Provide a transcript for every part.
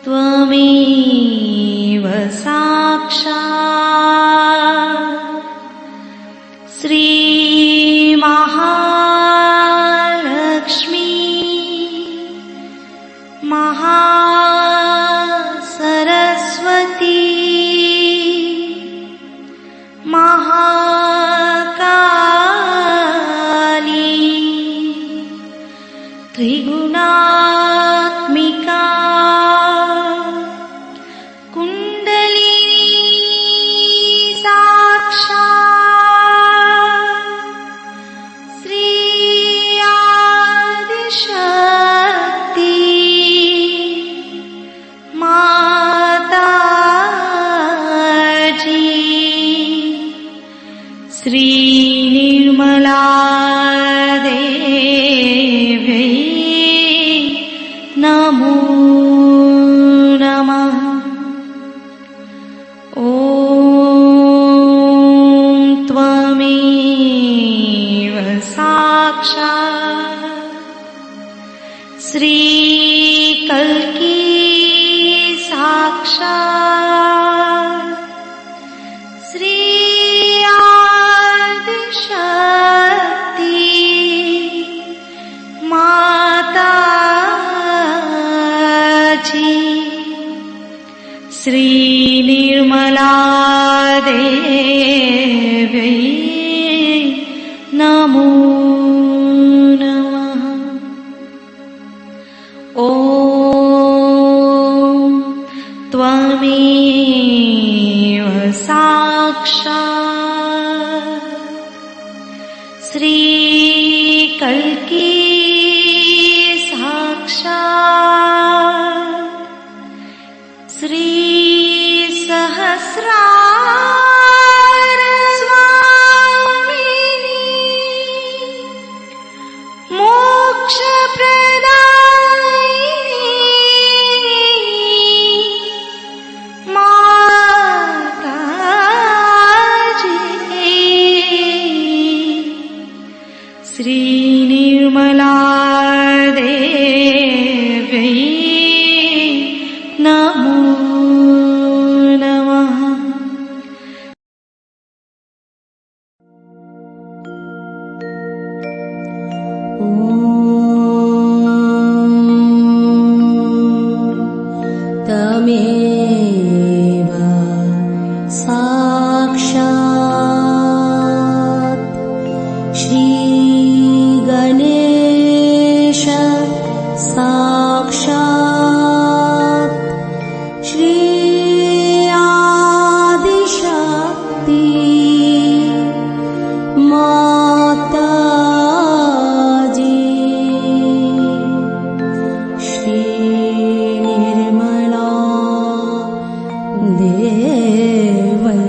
त्वमेव साक्षात् श्रीमहालक्ष्मी महासरस्वती महाकाली त्रिगुणात्मिका श्री निर्मला देवी नमो नमः। ॐ त्वमेव साक्षात् श्री कल्की साक्षात् श्री श्री निर्मला देवी नमो नमः। ॐ त्वमेव साक्षात् श्री कल्की साक्षात् श्री सहस्रार स्वामिनी मोक्ष प्रदायिनी माताजी श्री निर्मला देवी नमो नमः। तमेव साक्षात् श्री गणेश साक्षात् श्री आदिशक्ति माताजी श्री निर्मला देवी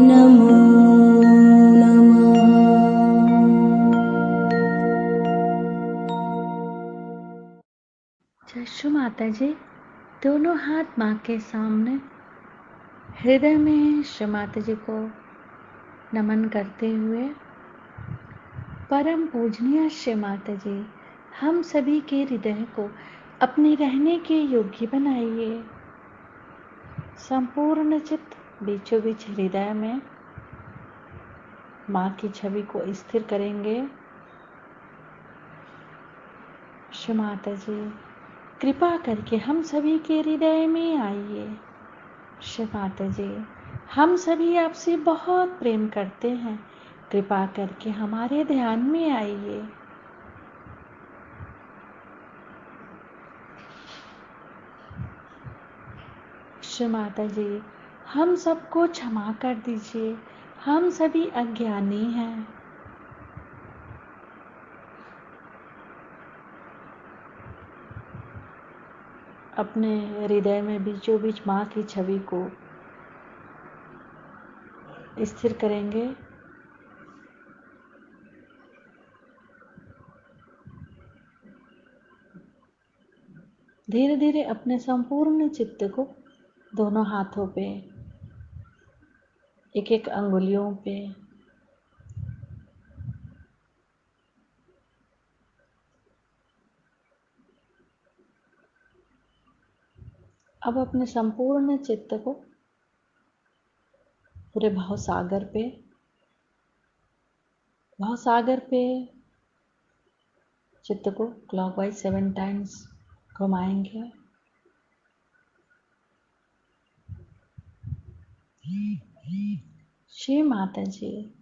नमो नमः। जशु माता जी, दोनों हाथ माँ के सामने हृदय में श्री माता जी को नमन करते हुए, परम पूजनीय श्री माता जी, हम सभी के हृदय को अपने रहने के योग्य बनाइए। संपूर्ण चित्त बीचों बीच हृदय में माँ की छवि को स्थिर करेंगे। श्री माता जी, कृपा करके हम सभी के हृदय में आइए। श्री माता जी, हम सभी आपसे बहुत प्रेम करते हैं, कृपा करके हमारे ध्यान में आइए। श्री माता जी, हम सबको क्षमा कर दीजिए, हम सभी अज्ञानी हैं। अपने हृदय में बीचों बीच माँ की छवि को स्थिर करेंगे। धीरे धीरे अपने संपूर्ण चित्त को दोनों हाथों पे, एक एक अंगुलियों पे अब अपने संपूर्ण चित्त को पूरे भवसागर पे चित्त को क्लॉकवाइज 7 टाइम्स घुमाएंगे। श्री माता जी,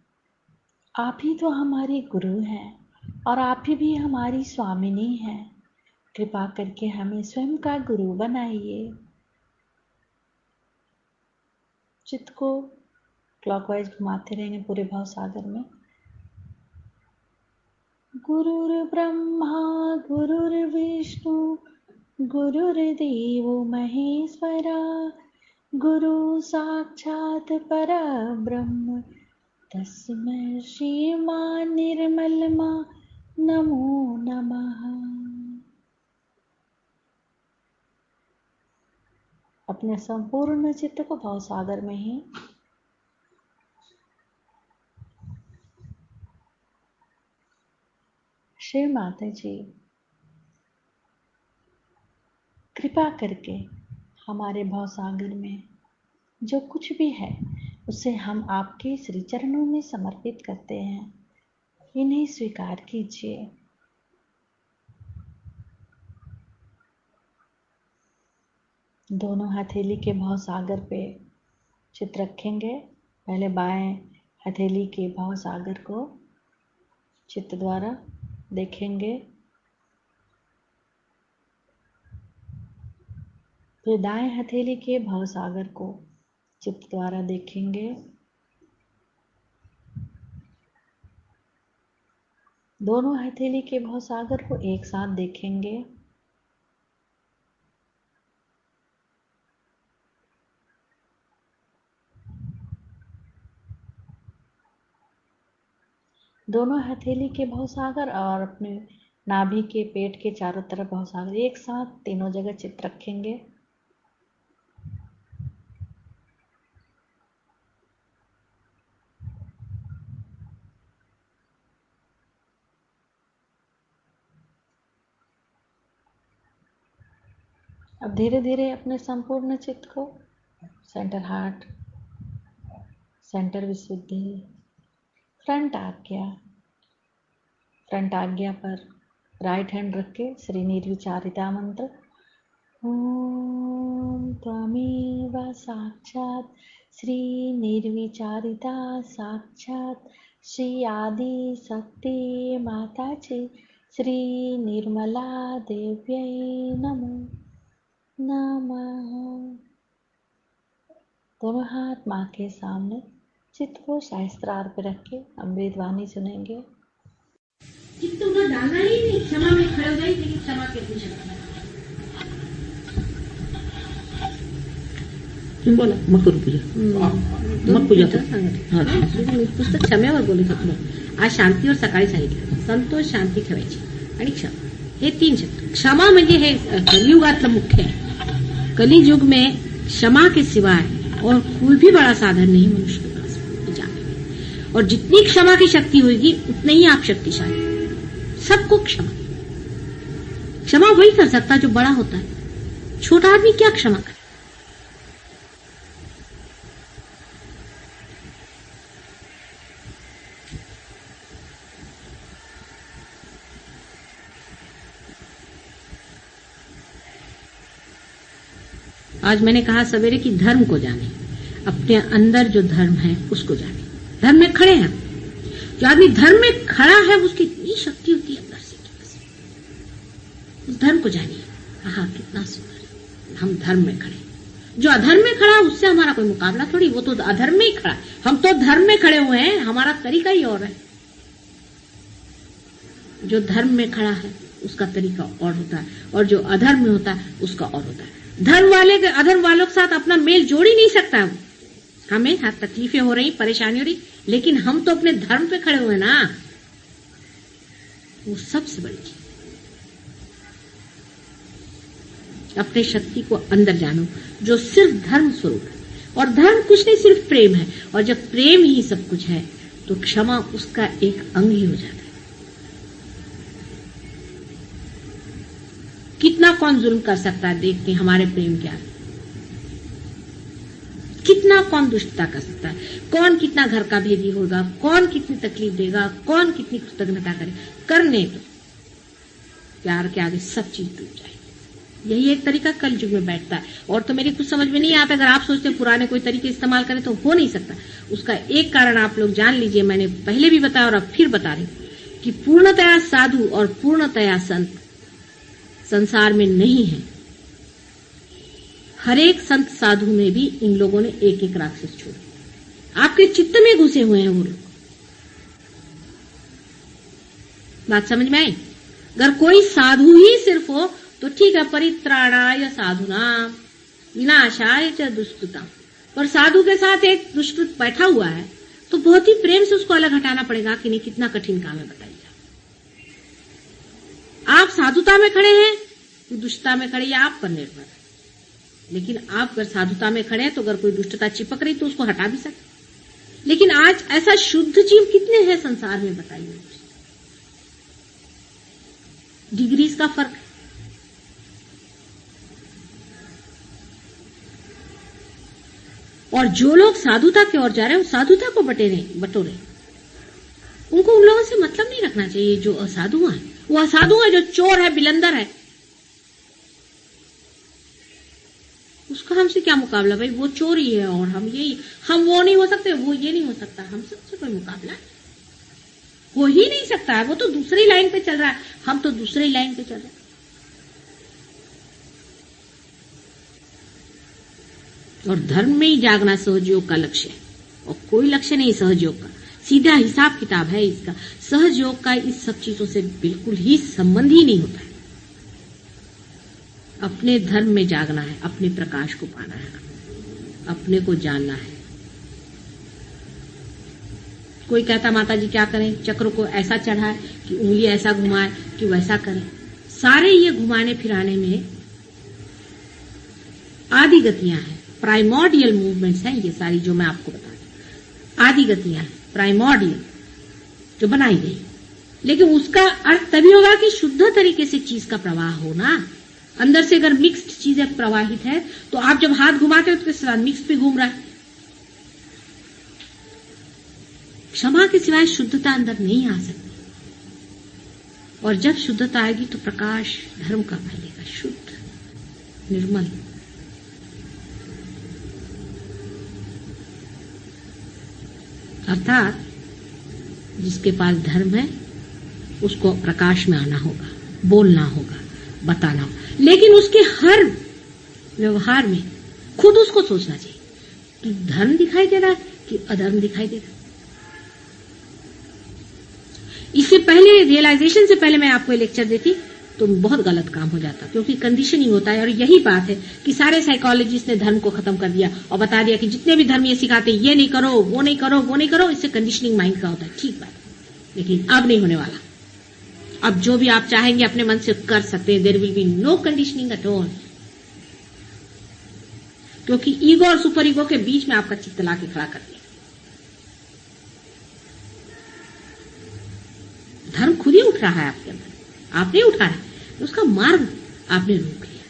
आप ही तो हमारी गुरु हैं और आप ही भी हमारी स्वामिनी हैं। कृपा करके हमें स्वयं का गुरु बनाइए। चित्त को क्लॉकवाइज घुमाते रहेंगे पूरे भवसागर में। गुरुर्ब्रह्मा गुरुर्विष्णु गुरुर्देवो महेश्वरा, गुरु साक्षात् परब्रह्म तस्मै श्रीमान निर्मलमा नमो नमः। अपने संपूर्ण चित्त को भवसागर में ही श्री माता जी, कृपा करके हमारे भवसागर में जो कुछ भी है उसे हम आपके श्री चरणों में समर्पित करते हैं। इन्हें स्वीकार कीजिए। दोनों हथेली के भवसागर पे चित्त रखेंगे। पहले बाएं हथेली के भवसागर को चित्त द्वारा देखेंगे, फिर दाएं हथेली के भवसागर को चित्त द्वारा देखेंगे। दोनों हथेली के भवसागर को एक साथ देखेंगे। दोनों हथेली के भवसागर और अपने नाभि के पेट के चारों तरफ भवसागर एक साथ तीनों जगह चित्त रखेंगे। अब धीरे धीरे अपने संपूर्ण चित्त को सेंटर हार्ट, सेंटर विशुद्धि, फ्रंट आज्ञा पर राइट हैंड रख के श्री निर्विचारिता मंत्र ओम त्वमेव साक्षात् श्री निर्विचारिता साक्षात् श्री आदि शक्ति माता जी श्री निर्मला देव्यै नमो नमः। दोनों हाथ माँ के सामने चित्त को शास्त्रार पे रख के अमृत वाणी सुनेंगे। चित्त उधर डालना ही नहीं, क्षमा में खड़े हो जाए, लेकिन क्षमा के पूछा बोला मग करू पूजा, मग पूजा पुस्तक क्षमेवर बोलत होतो। आज शांतीवर सकाळी सांगितलं, संतोष शांती ठेवायची आणि क्षमा, हे 3 शब्द। क्षमा म्हणजे हे कलियुगातलं मुख्य है। कलियुग में क्षमा के सिवाय और कोई भी बड़ा साधन नहीं मनुष्य के पास जाने में। और जितनी क्षमा की शक्ति होगी उतने ही आप शक्तिशाली। सबको क्षमा वही कर सकता जो बड़ा होता है। छोटा आदमी क्या क्षमा करे? आज मैंने कहा सवेरे कि धर्म को जाने, अपने अंदर जो धर्म है उसको जाने। धर्म में खड़े हैं, जो आदमी धर्म में खड़ा है उसकी इतनी शक्ति होती है अंदर से, उस धर्म को जानिए। हाँ, कितना सुंदर, हम धर्म में खड़े। जो अधर्म में खड़ा उससे हमारा कोई मुकाबला थोड़ी, वो तो अधर्म में ही खड़ा, हम तो धर्म में खड़े हुए हैं, हमारा तरीका ही और है। जो धर्म में खड़ा है उसका तरीका और होता है, और जो अधर्म में होता है उसका और होता है। धर्म वाले अधर्म वालों के साथ अपना मेल जोड़ ही नहीं सकता है। हमें हर तकलीफें हो रही, परेशानी हो रही, लेकिन हम तो अपने धर्म पे खड़े हुए ना, वो सबसे बड़ी चीज। अपने शक्ति को अंदर जानो जो सिर्फ धर्म स्वरूप है, और धर्म कुछ नहीं सिर्फ प्रेम है, और जब प्रेम ही सब कुछ है तो क्षमा उसका एक अंग ही हो जाता है। कितना कौन जुल्म कर सकता है, देखते हैं हमारे प्रेम क्या है। कितना कौन दुष्टता कर सकता है, कौन कितना घर का भेदी होगा, कौन कितनी तकलीफ देगा, कौन कितनी कृतज्ञता करे, करने दो। प्यार के आगे सब चीज डूब जाएगी। यही एक तरीका कल युग में बैठता है, और तो मेरी कुछ समझ में नहीं आता। अगर आप सोचते हैं पुराने कोई तरीके इस्तेमाल करें तो हो नहीं सकता। उसका एक कारण आप लोग जान लीजिए, मैंने पहले भी बताया और अब फिर बता रही हूं कि पूर्णतया साधु और पूर्णतया संत संसार में नहीं है। हर एक संत साधु में भी इन लोगों ने एक एक राक्षस छोड़े, आपके चित्त में घुसे हुए हैं वो लोग। बात समझ में आई? अगर कोई साधु ही सिर्फ हो तो ठीक है, परित्राणाय साधुनाम विनाशाय च दुष्कृताम, पर साधु के साथ एक दुष्कृत बैठा हुआ है तो बहुत ही प्रेम से उसको अलग हटाना पड़ेगा कि नहीं। कितना कठिन काम है बताइए। आप साधुता में खड़े हैं कि दुष्टता में खड़े, या आप पर निर्भर है। लेकिन आप अगर साधुता में खड़े हैं तो अगर कोई दुष्टता चिपक रही तो उसको हटा भी सकते। लेकिन आज ऐसा शुद्ध जीव कितने हैं संसार में बताइए। डिग्रीज का फर्क है। और जो लोग साधुता की ओर जा रहे हैं वो साधुता को बटोरे। उनको उन लोगों से मतलब नहीं रखना चाहिए जो असाधु हैं। वो असाधु है जो चोर है, बिलंदर है, उसका हमसे क्या मुकाबला भाई। वो चोर ही है और हम ये, हम वो नहीं हो सकते, वो ये नहीं हो सकता, हम सबसे कोई मुकाबला हो ही नहीं सकता है। वो तो दूसरी लाइन पे चल रहा है, हम तो दूसरी लाइन पे चल रहे हैं। और धर्म में ही जागना सहयोग का लक्ष्य है, और कोई लक्ष्य नहीं सहयोग का। सीधा हिसाब किताब है इसका। सहयोग का इस सब चीजों से बिल्कुल ही संबंध ही नहीं होता है। अपने धर्म में जागना है, अपने प्रकाश को पाना है, अपने को जानना है। कोई कहता माता जी क्या करें, चक्र को ऐसा चढ़ाए कि उंगली ऐसा घुमाए कि वैसा करें। सारे ये घुमाने फिराने में आदि गतियां हैं, प्राइमोर्डियल मूवमेंट्स हैं ये सारी जो मैं आपको बता रही। आदि गतियां हैं, प्राइमोर्डियल जो बनाई गई। लेकिन उसका अर्थ तभी होगा कि शुद्ध तरीके से चीज का प्रवाह होना। अंदर से अगर मिक्स्ड चीजें प्रवाहित है तो आप जब हाथ घुमाते हो तो उसके साथ मिक्स भी घूम रहा है। क्षमा के सिवाय शुद्धता अंदर नहीं आ सकती, और जब शुद्धता आएगी तो प्रकाश धर्म का फैलेगा, शुद्ध निर्मल। अर्थात जिसके पास धर्म है उसको प्रकाश में आना होगा, बोलना होगा, बताना होगा। लेकिन उसके हर व्यवहार में खुद उसको सोचना चाहिए कि धर्म दिखाई दे रहा है कि अधर्म दिखाई दे रहा है। इससे पहले, रियलाइजेशन से पहले मैं आपको लेक्चर देती तो बहुत गलत काम हो जाता, क्योंकि कंडीशनिंग होता है। और यही बात है कि सारे साइकोलॉजिस्ट ने धर्म को खत्म कर दिया और बता दिया कि जितने भी धर्म ये सिखाते ये नहीं करो, वो नहीं करो, वो नहीं करो। इससे कंडीशनिंग माइंड का होता है। ठीक बात, लेकिन अब नहीं होने वाला। अब जो भी आप चाहेंगे अपने मन से कर सकते हैं। There will be no conditioning at all, क्योंकि ईगो और सुपर ईगो के बीच में आपका चित्त ला के खड़ा कर दिया। धर्म खुद ही उठ रहा है आपके अंदर, आप नहीं उठा है, उसका मार्ग आपने रोक लिया।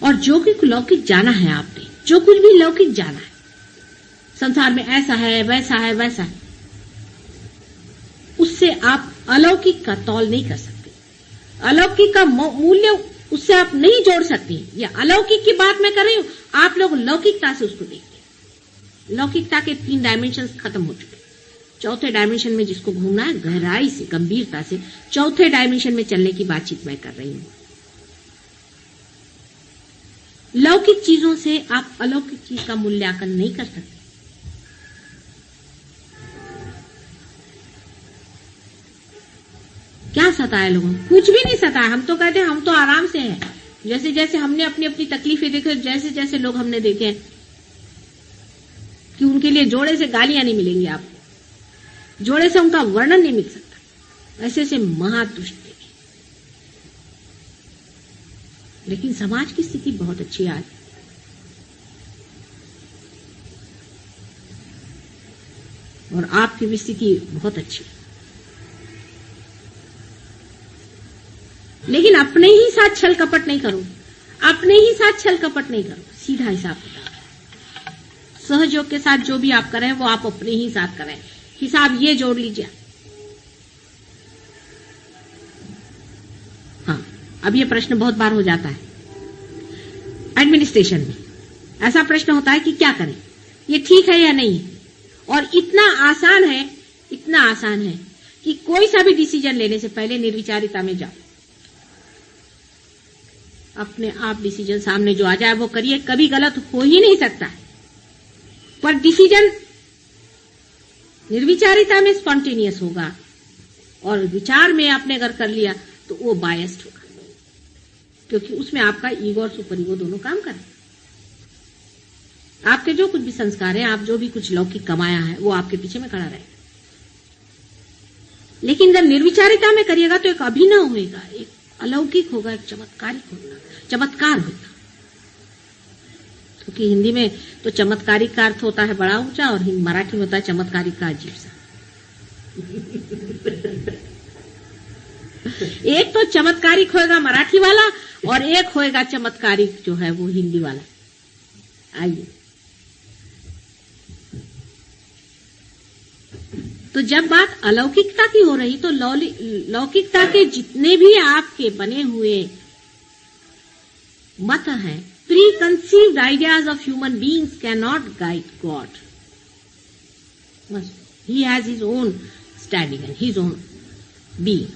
और जो कि लौकिक जाना है आपने, जो कुछ भी लौकिक जाना है संसार में, ऐसा है, वैसा है, वैसा है, उससे आप अलौकिक का तौल नहीं कर सकते। अलौकिक का मूल्य उससे आप नहीं जोड़ सकती। या अलौकिक की बात मैं कर रही हूं, आप लोग लौकिकता से उसको देखते हैं। लौकिकता के 3 डायमेंशन खत्म हो चुके। चौथे डायमेंशन में जिसको घूमना है गहराई से, गंभीरता से, चौथे डायमेंशन में चलने की बातचीत मैं कर रही हूं। लौकिक चीजों से आप अलौकिक चीज का मूल्यांकन नहीं कर सकते। क्या सताए लोगों को? कुछ भी नहीं सताए। हम तो कहते हैं हम तो आराम से हैं। जैसे जैसे हमने अपनी अपनी तकलीफें देखी, जैसे जैसे लोग हमने देखे हैं कि उनके लिए जोड़े से गालियां नहीं मिलेंगी आपको, जोड़े से उनका वर्णन नहीं मिल सकता, ऐसे ऐसे महादुष्ट देखे। लेकिन समाज की स्थिति बहुत अच्छी है आज। और आपकी भी स्थिति बहुत अच्छी है। लेकिन अपने ही साथ छल कपट नहीं करो, अपने ही साथ छल कपट नहीं करो, सीधा हिसाब बताओ। सहयोग के साथ जो भी आप करें वो आप अपने ही साथ करें। हिसाब ये जोड़ लीजिए। हाँ, अब ये प्रश्न बहुत बार हो जाता है एडमिनिस्ट्रेशन में। ऐसा प्रश्न होता है कि क्या करें, ये ठीक है या नहीं है। और इतना आसान है कि कोई सा भी डिसीजन लेने से पहले निर्विचारिता में जाओ। अपने आप डिसीजन सामने जो आ जाए वो करिए, कभी गलत हो ही नहीं सकता। पर डिसीजन निर्विचारिता में स्पॉन्टेनियस होगा और विचार में आपने अगर कर लिया तो वो बायस्ड होगा, क्योंकि उसमें आपका ईगो और सुपर ईगो दोनों काम करें। आपके जो कुछ भी संस्कार हैं, आप जो भी कुछ लौकिक कमाया है, वो आपके पीछे में खड़ा रहेगा। लेकिन जब निर्विचारिता में करिएगा तो एक अभिनव होगा, एक अलौकिक होगा, एक चमत्कारिक होगा, चमत्कार होगा। क्योंकि हिंदी में तो चमत्कारिक का अर्थ होता है बड़ा ऊंचा, और मराठी में होता है चमत्कारिक का अजीब सा। एक तो चमत्कारिक होएगा मराठी वाला, और एक होएगा चमत्कारिक जो है वो हिंदी वाला। आइए, तो जब बात अलौकिकता की हो रही तो लौकिकता के जितने भी आपके बने हुए मत हैं, pre conceived ideas of human beings can not guide God. He has his own standing and his own being.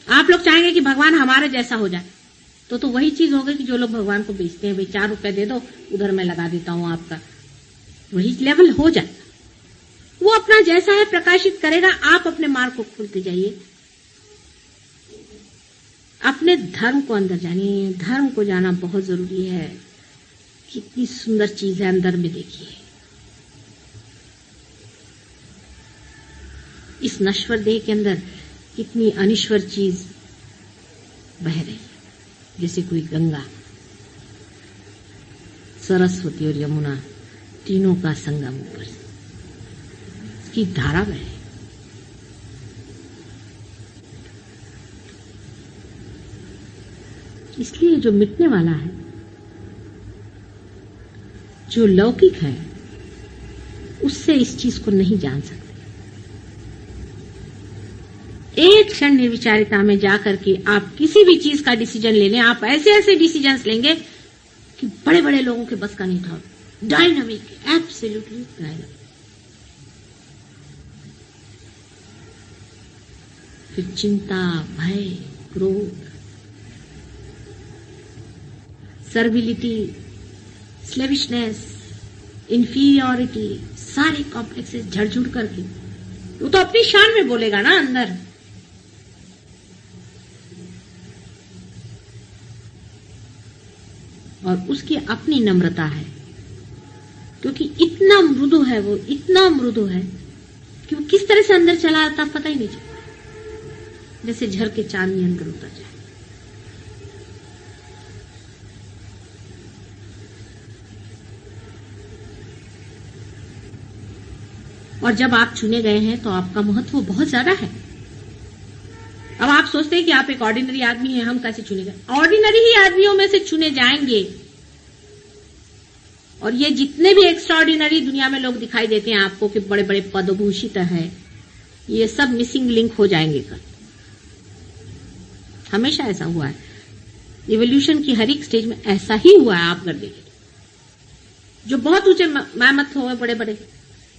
आप लोग चाहेंगे कि भगवान हमारे जैसा हो जाए, तो वही चीज होगी कि जो लोग भगवान को बेचते हैं, भाई 4 रुपए दे दो, उधर मैं लगा देता हूं आपका, वही लेवल हो जाए। वो अपना जैसा है प्रकाशित करेगा, आप अपने मार्ग को खोलते जाइए। अपने धर्म को अंदर जानिए। धर्म को जाना बहुत जरूरी है। कितनी सुंदर चीज है अंदर में, देखिए। इस नश्वर देह के अंदर कितनी अनिश्वर चीज बह रही है, जैसे कोई गंगा, सरस्वती और यमुना तीनों का संगम ऊपर की धारा बहे। इसलिए जो मिटने वाला है, जो लौकिक है, उससे इस चीज को नहीं जान सकते। एक क्षण निर्विचारिता में जाकर के आप किसी भी चीज का डिसीजन ले लें, आप ऐसे ऐसे डिसीजंस लेंगे कि बड़े बड़े लोगों के बस का नहीं था। Dynamic, absolutely dynamic. फिर चिंता, भय, क्रोध, सर्विलिटी, स्लेविशनेस, इंफीरियरिटी, सारे कॉम्प्लेक्सेस झड़झुड़ करके वो तो अपनी शान में बोलेगा ना अंदर। और उसकी अपनी नम्रता है, क्योंकि इतना मृदु है वो, इतना मृदु है कि वो किस तरह से अंदर चला आता पता ही नहीं चलता, जैसे झर के चांदनी अंदर उतर जाए। और जब आप चुने गए हैं तो आपका महत्व बहुत ज्यादा है। अब आप सोचते हैं कि आप एक ऑर्डिनरी आदमी हैं, हम कैसे चुने गए? ऑर्डिनरी ही आदमियों में से चुने जाएंगे। और ये जितने भी एक्स्ट्राऑर्डिनरी दुनिया में लोग दिखाई देते हैं आपको कि बड़े बड़े पदभूषित है, ये सब मिसिंग लिंक हो जाएंगे कल। हमेशा ऐसा हुआ है, इवोल्यूशन की हर एक स्टेज में ऐसा ही हुआ है। आप अगर देखें, जो बहुत ऊंचे मैमथ हो गए, बड़े बड़े,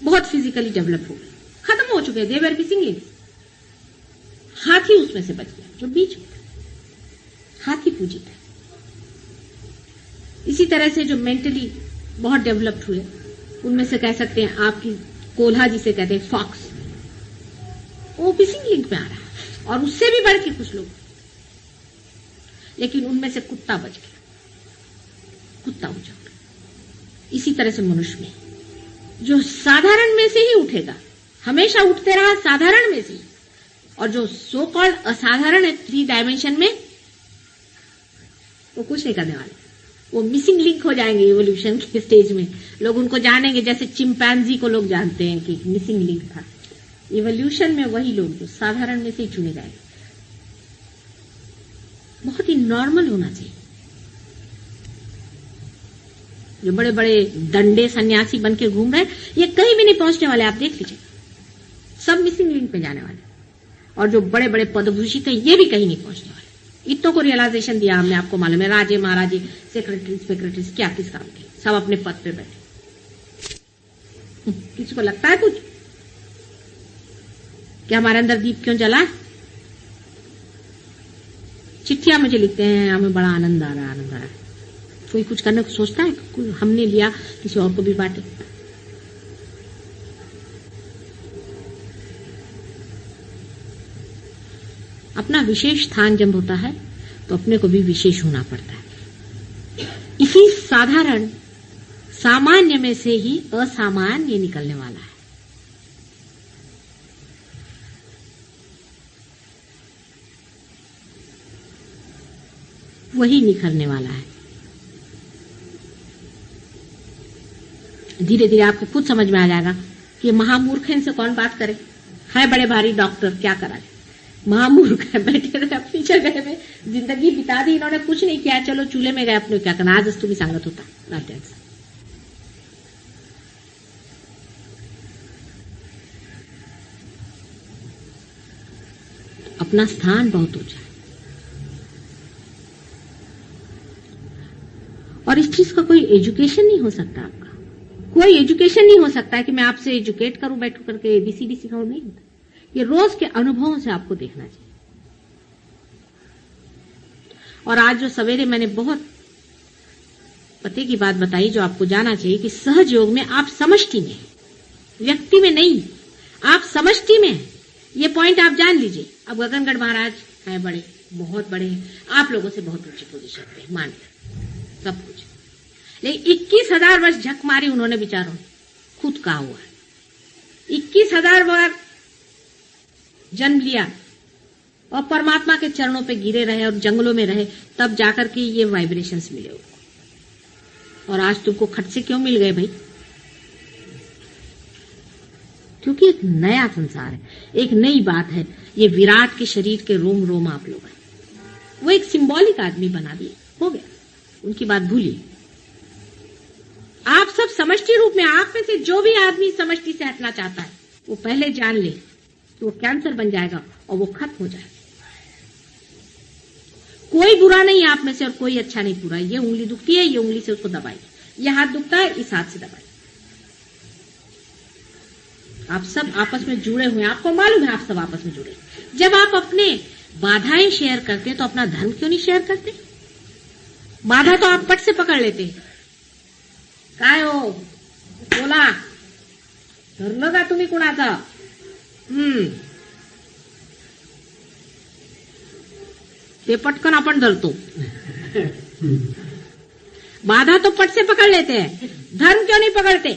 बहुत फिजिकली डेवलप हो गए, खत्म हो चुके, दे वर मिसिंग लिंक। हाथी उसमें से बच गया जो बीच में था। हाथी पूजित है। इसी तरह से जो मेंटली बहुत डेवलप्ड हुए, उनमें से कह सकते हैं आपकी कोल्हा जिसे कहते हैं फॉक्स, वो मिसिंग लिंक में आ रहा है, और उससे भी बढ़ के कुछ लोग, लेकिन उनमें से कुत्ता बच गया, कुत्ता हो जाओगे। इसी तरह से मनुष्य में जो साधारण में से ही उठेगा, हमेशा उठते रहा साधारण में से ही, और जो सो कॉल्ड असाधारण है 3 डायमेंशन में, वो कुछ नहीं करने वाले, वो मिसिंग लिंक हो जाएंगे इवोल्यूशन के स्टेज में। लोग उनको जानेंगे जैसे चिंपैंजी को लोग जानते हैं कि मिसिंग लिंक था। इवोल्यूशन में वही लोग जो साधारण में से ही चुने जाएंगे। बहुत ही नॉर्मल होना चाहिए। जो बड़े बड़े दंडे सन्यासी बन के घूम रहे हैं, ये कहीं भी नहीं पहुंचने वाले, आप देख लीजिए, सब मिसिंग लिंक पे जाने वाले। और जो बड़े बड़े पदभूषित है, ये भी कहीं नहीं पहुंचने वाले। इतनों को रियलाइजेशन दिया हमने, आपको मालूम है, राजे महाराजे सेक्रेटरीज क्या किस काम के, सब अपने पद पे बैठे। किसी को लगता है कुछ कि हमारे अंदर दीप क्यों जला? चिट्ठियां मुझे लिखते हैं, हमें बड़ा आनंद आ रहा है, आनंद आ रहा है। कोई कुछ करने को सोचता है, हमने लिया किसी और को भी बांटे। अपना विशेष स्थान जब होता है तो अपने को भी विशेष होना पड़ता है। इसी साधारण सामान्य में से ही असामान्य निकलने वाला है। वही निखरने वाला है। धीरे धीरे आपको खुद समझ में आ जाएगा कि महामूर्ख इनसे कौन बात करे। है बड़े भारी डॉक्टर, क्या करा जाए, महामूर्ख है, बैठे रहे अपनी जगह में, जिंदगी बिता दी इन्होंने, कुछ नहीं किया, चलो चूल्हे में गए अपने, क्या करना, आज तुम्हें सांगत होता रात। अपना स्थान बहुत ऊंचा है, और इस चीज का कोई एजुकेशन नहीं हो सकता। आपका कोई एजुकेशन नहीं हो सकता है कि मैं आपसे एजुकेट करूं, बैठ करके एबीसीडी सिखाऊं, नहीं होता। ये रोज के अनुभवों से आपको देखना चाहिए। और आज जो सवेरे मैंने बहुत पते की बात बताई, जो आपको जाना चाहिए कि सहज योग में आप समष्टि में, व्यक्ति में नहीं, आप समष्टि में हैं। ये पॉइंट आप जान लीजिए। अब गगनगढ़ महाराज हैं, बड़े, बहुत बड़े हैं, आप लोगों से बहुत ऊंची पोजीशन पे, मान सब कुछ, लेकिन 21,000 वर्ष झक मारी उन्होंने बेचारों, खुद कहा हुआ है। 21,000 बार जन्म लिया और परमात्मा के चरणों पे गिरे रहे और जंगलों में रहे, तब जाकर के ये वाइब्रेशंस मिले उनको। और आज तुमको खट से क्यों मिल गए भाई? क्योंकि एक नया संसार है, एक नई बात है। ये विराट के शरीर के रोम रोम आप लोग हैं। वो एक सिंबॉलिक आदमी बना दिए, हो गया, उनकी बात भूलिए। आप सब समष्टि रूप में, आप में से जो भी आदमी समष्टि से हटना चाहता है, वो पहले जान ले कि वो कैंसर बन जाएगा और वो खत्म हो जाएगा। कोई बुरा नहीं आप में से और कोई अच्छा नहीं पूरा। ये उंगली दुखती है, ये उंगली से उसको दबाइए, ये हाथ दुखता है, इस हाथ से दबाइए। आप सब आपस में जुड़े हुए हैं, आपको मालूम है आप सब आपस में जुड़े। जब आप अपने बाधाएं शेयर करते हैं तो अपना धर्म क्यों नहीं शेयर करते? बाधा तो आप पट से पकड़ लेते हैं। काय हो बोला, धरलं का तुम्ही कुणाचा? ते पटकन आपण धरतो। बाधा तो पट से पकड़ लेते हैं, धर्म क्यों नहीं पकड़ते?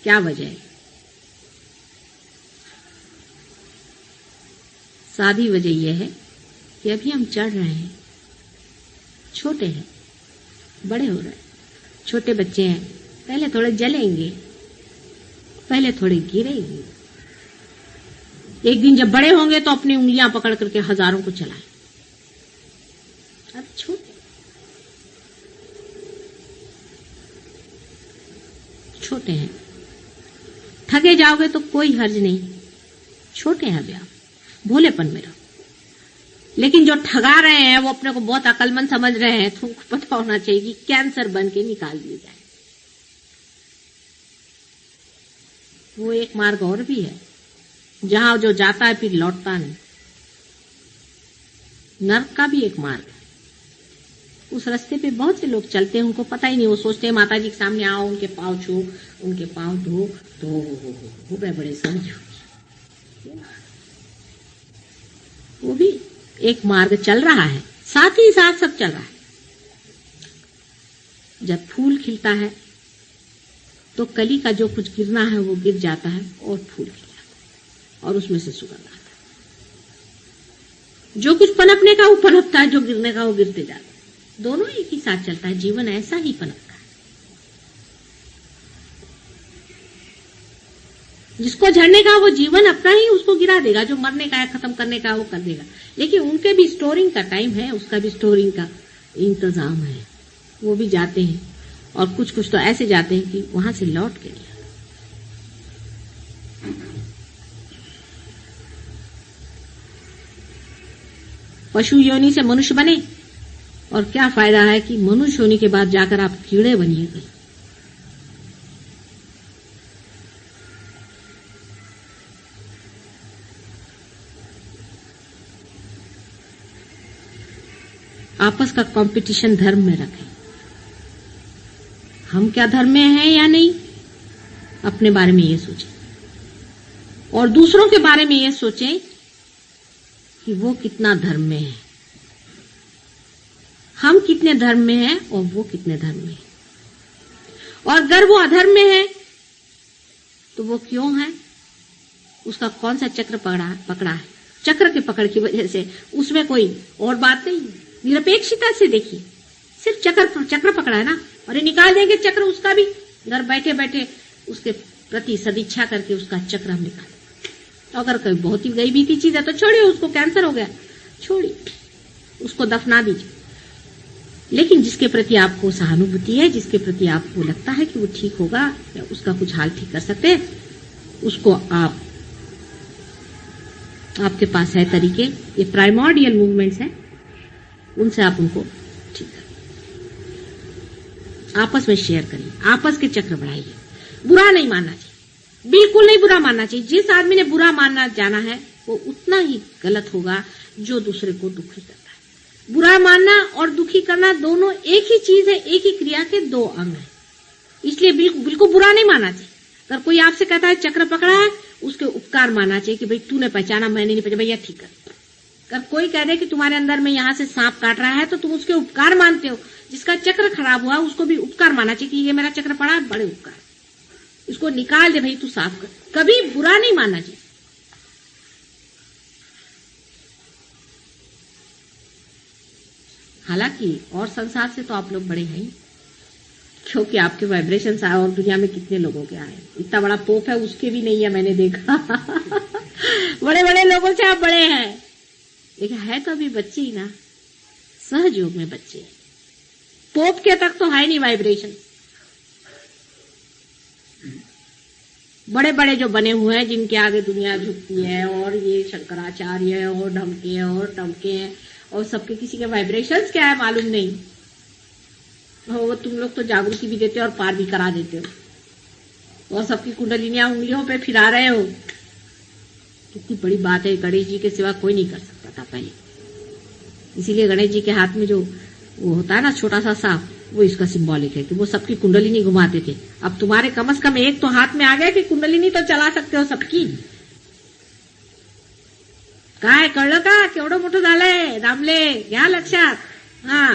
क्या वजह है? सादी वजह यह है कि अभी हम चढ़ रहे हैं, छोटे हैं, बड़े हो रहे हैं। छोटे बच्चे हैं, पहले थोड़े जलेंगे, पहले थोड़े गिरेंगे। एक दिन जब बड़े होंगे तो अपनी उंगलियां पकड़ करके हजारों को चलाएं। अब छोटे हैं, थके जाओगे तो कोई हर्ज नहीं। छोटे हैं अभी आप, भोलेपन में रहो। लेकिन जो ठगा रहे हैं वो अपने को बहुत अकलमंद समझ रहे हैं। तुमको पता होना चाहिए कि कैंसर बन के निकाल दिए जाए। वो एक मार्ग और भी है, जहां जो जाता है फिर लौटता नहीं। नर्क का भी एक मार्ग है। उस रास्ते पे बहुत से लोग चलते हैं, उनको पता ही नहीं। वो सोचते हैं माता जी के सामने आओ, उनके पाँव छू, उनके पाँव धो, तो हो गए बड़े समझ। वो भी एक मार्ग चल रहा है, साथ ही साथ सब चल रहा है। जब फूल खिलता है तो कली का जो कुछ गिरना है वो गिर जाता है और फूल खिल जाता है और उसमें से सुगंध आता है। जो कुछ पनपने का वो पनपता है, जो गिरने का वो गिरते जाता है। दोनों एक ही साथ चलता है। जीवन ऐसा ही पनपता है। जिसको झड़ने का वो जीवन अपना ही उसको गिरा देगा, जो मरने का है, खत्म करने का वो कर देगा। लेकिन उनके भी स्टोरिंग का टाइम है, उसका भी स्टोरिंग का इंतजाम है। वो भी जाते हैं और कुछ कुछ तो ऐसे जाते हैं कि वहां से लौट के नहीं आते। पशु योनि से मनुष्य बने और क्या फायदा है कि मनुष्य होने के बाद जाकर आप कीड़े बनिएगा। आपस का कंपटीशन धर्म में रखें। हम क्या धर्म में हैं या नहीं, अपने बारे में ये सोचें और दूसरों के बारे में ये सोचें कि वो कितना धर्म में है, हम कितने धर्म में हैं और वो कितने धर्म में है। और अगर वो अधर्म में है तो वो क्यों है, उसका कौन सा चक्र पकड़ा है। चक्र के पकड़ की वजह से उसमें कोई और बात नहीं। निरपेक्षता से देखिए, सिर्फ चक्र पकड़ा है ना, और ये निकाल देंगे चक्र उसका भी। घर बैठे बैठे उसके प्रति सदिच्छा करके उसका चक्र हम निकाल। अगर कोई बहुत ही गई बीती चीज है तो छोड़िए, उसको कैंसर हो गया, छोड़िए, उसको दफना दीजिए। लेकिन जिसके प्रति आपको सहानुभूति है, जिसके प्रति आपको लगता है कि वो ठीक होगा या उसका कुछ हाल ठीक कर सकते हैं, उसको आपके पास है तरीके। ये प्राइमोर्डियल मूवमेंट्स हैं, उनसे आप उनको ठीक करें, आपस में शेयर करिए, आपस के चक्र बढ़ाइए। बुरा नहीं मानना चाहिए, बिल्कुल नहीं बुरा मानना चाहिए। जिस आदमी ने बुरा मानना जाना है वो उतना ही गलत होगा जो दूसरे को दुखी करता है। बुरा मानना और दुखी करना दोनों एक ही चीज है, एक ही क्रिया के दो अंग है। इसलिए बिल्कुल बुरा नहीं मानना चाहिए। अगर कोई आपसे कहता है चक्र पकड़ा है, उसके उपकार मानना चाहिए कि भाई तूने पहचाना, मैंने नहीं पहचाना, भैया ठीक कर। अगर कोई कह दे कि तुम्हारे अंदर में यहां से सांप काट रहा है तो तुम उसके उपकार मानते हो। जिसका चक्र खराब हुआ उसको भी उपकार मानना चाहिए कि ये मेरा चक्र पड़ा है, बड़े उपकार, इसको निकाल दे भाई, तू साफ कर। कभी बुरा नहीं मानना चाहिए। हालांकि और संसार से तो आप लोग बड़े हैं, क्योंकि आपके वाइब्रेशंस आए और दुनिया में कितने लोगों के आए। इतना बड़ा पोप है, उसके भी नहीं है, मैंने देखा। बड़े बड़े लोगों से आप बड़े हैं, लेकिन है तो अभी बच्चे ही ना, सहयोग में बच्चे। पोप के तक तो है नहीं वाइब्रेशन। बड़े बड़े जो बने हुए हैं, जिनके आगे दुनिया झुकती है, और ये शंकराचार्य है और ढमके हैं और टमके हैं, और सबके किसी के वाइब्रेशंस क्या है मालूम नहीं। वो तुम लोग तो जागृति भी देते हो और पार भी करा देते हो, और सबकी कुंडलिनियां उंगलियों पे फिरा रहे हो। कितनी बड़ी बात है, गणेश जी के सिवा कोई नहीं कर सकता था पहले। इसीलिए गणेश जी के हाथ में जो वो होता है ना छोटा सा सांप, वो इसका सिंबॉलिक है कि वो सबकी कुंडलिनी घुमाते थे। अब तुम्हारे कम से कम एक तो हाथ में आ गया कि कुंडलिनी तो चला सकते हो सबकी। काय कळलं का, केवढं मोठं झालंय दामले, घ्या लक्षात। हा,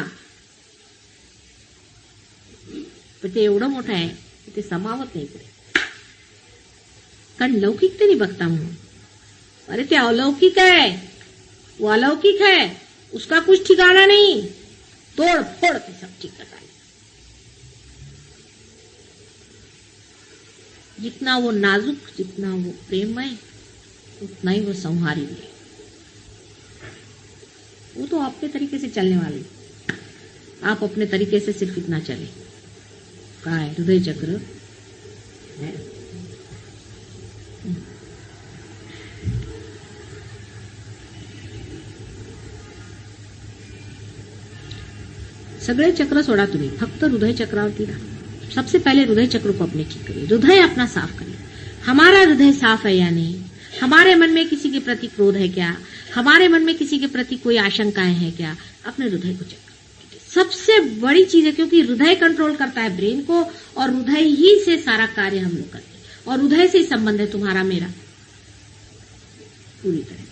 पण ते एवढं मोठं आहे की ते समावत नाही पुढे, कारण लौकिकतेने बघता म्हणून। अरे ते अलौकिक है, वो अलौकिक है, उसका कुछ ठिकाना नहीं, तोड़ फोड़ के सब ठीक करता है। जितना वो नाजुक, जितना वो प्रेममय, उतना ही वो संहारी भी है। वो तो अपने तरीके से चलने वाले, आप अपने तरीके से सिर्फ इतना चले। काय हृदय चक्र है। सगळे चक्र सोडा, तुम्ही फक्त हृदय चक्रावरती राहा। सबसे पहले हृदय चक्र को अपने ठीक करिए, हृदय अपना साफ करिए। हमारा हृदय साफ है या नहीं, हमारे मन में किसी के प्रति क्रोध है क्या, हमारे मन में किसी के प्रति कोई आशंकाएं हैं क्या, अपने हृदय को चेक करो। सबसे बड़ी चीज है, क्योंकि हृदय कंट्रोल करता है ब्रेन को, और हृदय ही से सारा कार्य हम लोग करते हैं, और हृदय से ही संबंध है तुम्हारा मेरा पूरी तरह।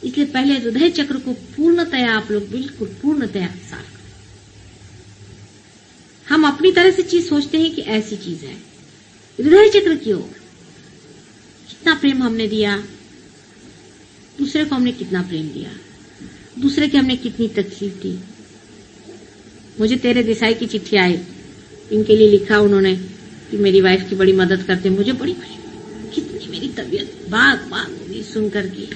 इसलिए पहले हृदय चक्र को पूर्णतया आप लोग बिल्कुल पूर्णतया साफ करें। हम अपनी तरह से चीज सोचते हैं कि ऐसी चीज है, हृदय चक्र की ओर कितना प्रेम हमने दिया, दूसरे को हमने कितना प्रेम दिया, दूसरे की हमने कितनी तकलीफ दी। मुझे तेरे देसाई की चिट्ठी आई, इनके लिए लिखा उन्होंने कि मेरी वाइफ की बड़ी मदद करते, मुझे बड़ी खुशी, कितनी मेरी तबीयत बाग बाग हो गई सुन करके।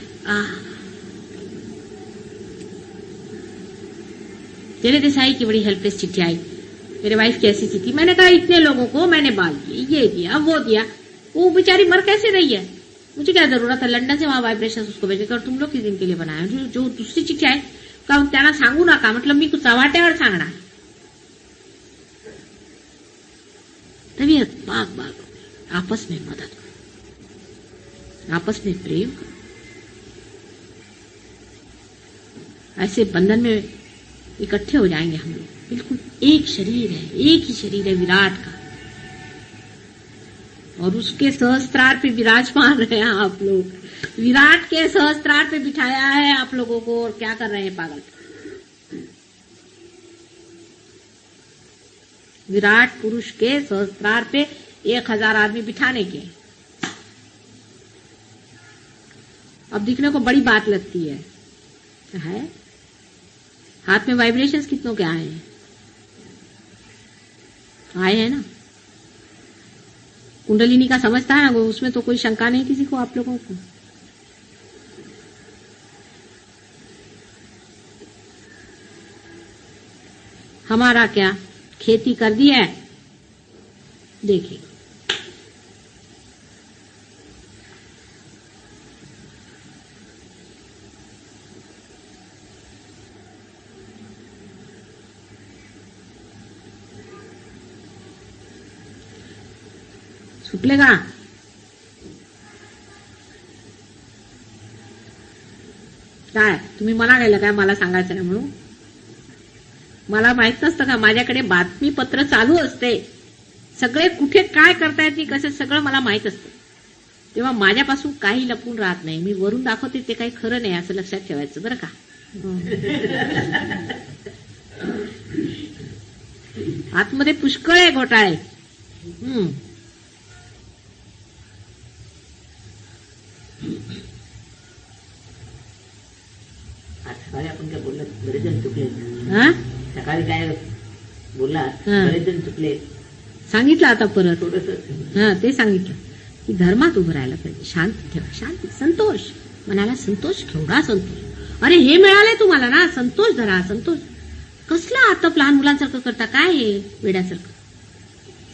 तेरे देसाई की बड़ी हेल्पलेस चिट्ठी आई, मेरे वाइफ की ऐसी थी। मैंने कहा इतने लोगों को मैंने बाल दिए, ये दिया वो दिया, वो बेचारी मर कैसे रही है, मुझे क्या जरूरत है लंदन से वहां वाइब्रेशन उसको भेजे कर, तुम लोग किस दिन के लिए बनाया। जो दुसरी चिट्ठी आहे का त्यांना सांगू नका, मतलब मी चव्हाट्यावर सांगणार। तबीयत बाग बाग, आपस में मदद करो, आपस में प्रेम करो, ऐसे बंधन में इकट्ठे हो जाएंगे हम लोग। बिल्कुल एक शरीर है, एक ही शरीर है विराट का, और उसके सहस्त्रार पे विराजमान रहे हैं आप लोग। विराट के सहस्त्रार पे बिठाया है आप लोगों को, और क्या कर रहे हैं पागल। विराट पुरुष के सहस्त्रार पे 1000 आदमी बिठाने के। अब दिखने को बड़ी बात लगती है, हाथ में वाइब्रेशंस कितनों के आए हैं, आए हैं ना। कुंडलिनी का समझता है ना, उसमें तो कोई शंका नहीं किसी को, आप लोगों को। हमारा क्या खेती कर दी है, देखिए सुटलेगा। काय तुम्ही मला गेलं काय, मला सांगायचं नाही म्हणून? मला माहित नसतं का, माझ्याकडे बातमीपत्र चालू असते, सगळे कुठे काय करतायत कसं सगळं मला माहित असतं, तेव्हा माझ्यापासून काही लपून राहत नाही। मी वरून दाखवते ते काही खरं नाही असं लक्षात ठेवायचं बरं का। आतमध्ये पुष्कळ आहे घोटाळे। सकाळी आपण काय बोलला, बरेच जण चुकले। सकाळी काय बोलला, बरेच जण चुकले, सांगितलं आता परत। थोडंसं ते सांगितलं की धर्मात उभं राहायला पाहिजे, शांती ठेवा, शांती, संतोष, मनाला संतोष, केवढा संतोष। अरे हे मिळालंय तुम्हाला ना, संतोष धरा, संतोष। कसला आता लहान मुलांसारखं करता, काय हे वेड्यासारखं।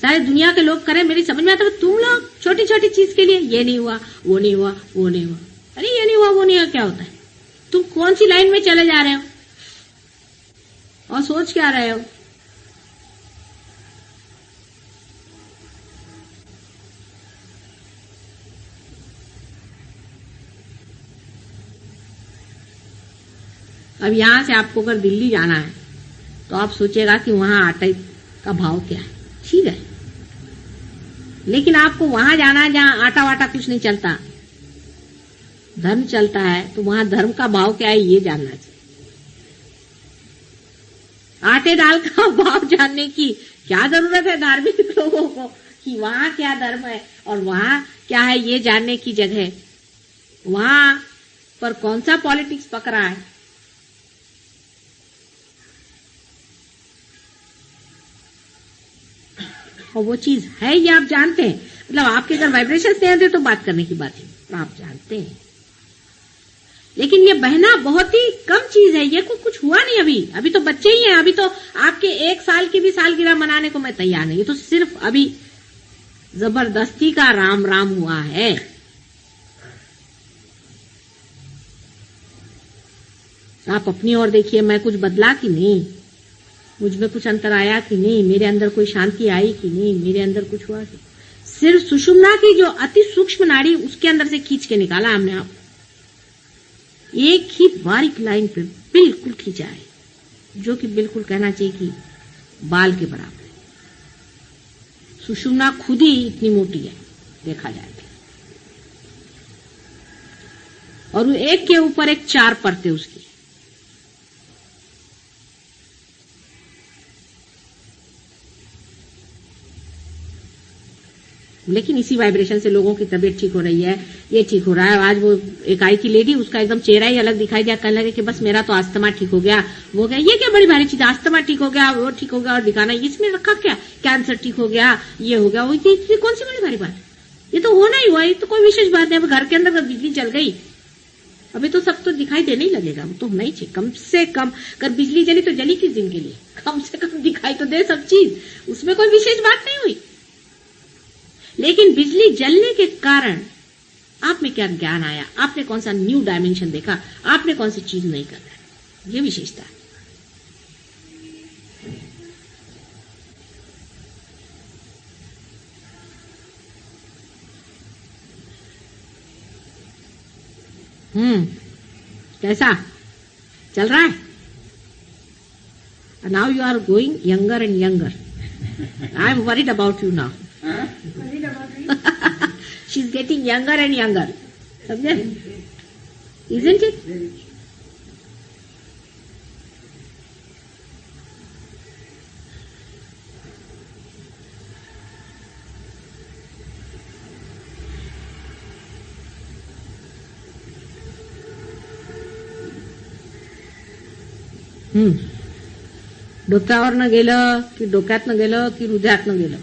सारे दुनिया के लोग करें, मेरी समझ में आता है, तुम लोग छोटी छोटी चीज के लिए ये नहीं हुआ, वो नहीं हुआ, वो नहीं हुआ। अरे ये नहीं हुआ वो नहीं हुआ क्या होता है, तुम कौन सी लाइन में चले जा रहे हो और सोच क्या रहे हो। अब यहां से आपको अगर दिल्ली जाना है तो आप सोचेगा कि वहां आटे का भाव क्या है, ठीक है, लेकिन आपको वहां जाना है जहां आटा वाटा कुछ नहीं चलता, धर्म चलता है, तो वहां धर्म का भाव क्या है ये जानना चाहिए। आटे दाल का भाव जानने की क्या जरूरत है धार्मिक लोगों को कि वहां क्या धर्म है और वहां क्या है ये जानने की जगह वहां पर कौन सा पॉलिटिक्स पकड़ा है। और वो चीज है ये आप जानते हैं, मतलब आपके अगर वाइब्रेशंस नहीं आते तो बात करने की बात है, आप जानते हैं। लेकिन ये बहना बहुत ही कम चीज है, ये कुछ हुआ नहीं अभी तो बच्चे ही हैं, अभी तो आपके 1 साल की भी सालगिरह मनाने को मैं तैयार नहीं, ये तो सिर्फ अभी जबरदस्ती का राम राम हुआ है। आप अपनी ओर देखिए, मैं कुछ बदला कि नहीं, मुझ में कुछ अंतर आया कि नहीं, मेरे अंदर कोई शांति आई कि नहीं, मेरे अंदर कुछ हुआ कि सिर्फ सुषुम्ना की जो अति सूक्ष्म नाड़ी उसके अंदर से खींच के निकाला हमने आप, एक ही बारीक लाइन पे बिल्कुल खींचा है, जो कि बिल्कुल कहना चाहिए कि बाल के बराबर है। सुषुम्ना खुद ही इतनी मोटी है देखा जाए तो। और वो एक के ऊपर एक 4 परतें उसकी। लेकिन इसी वाइब्रेशन से लोगों की तबीयत ठीक हो रही है, ये ठीक हो रहा है। आज वो एक आई थी लेडी, उसका एकदम चेहरा ही अलग दिखाई दिया, कहने लगे कि बस मेरा तो अस्थमा ठीक हो गया, वो गया। ये क्या बड़ी भारी चीज, अस्थमा ठीक हो गया, वो ठीक हो गया, और दिखाना इसमें रखा क्या, कैंसर ठीक हो गया, ये हो गया, वो कौन सी बड़ी भारी बात, ये तो होना ही हुआ, ये तो कोई विशेष बात नहीं। अब घर के अंदर जब बिजली चल गई, अभी तो सब तो दिखाई देने ही लगेगा, वो तो होना ही चाहिए। कम से कम अगर बिजली जली तो जली किस दिन के लिए, कम से कम दिखाई तो दे सब चीज, उसमें कोई विशेष बात नहीं हुई। लेकिन बिजली जलने के कारण आप में क्या ज्ञान आया, आपने कौन सा न्यू डायमेंशन देखा, आपने कौन सी चीज नहीं कर रहा, ये विशेषता है। कैसा चल रहा है? Now you are going younger and younger. I am worried about you now. She is getting younger and younger, समझे? Isn't it? डोक्यावरनं गेलं की डोक्यातनं गेलं की हृदयातनं गेलं,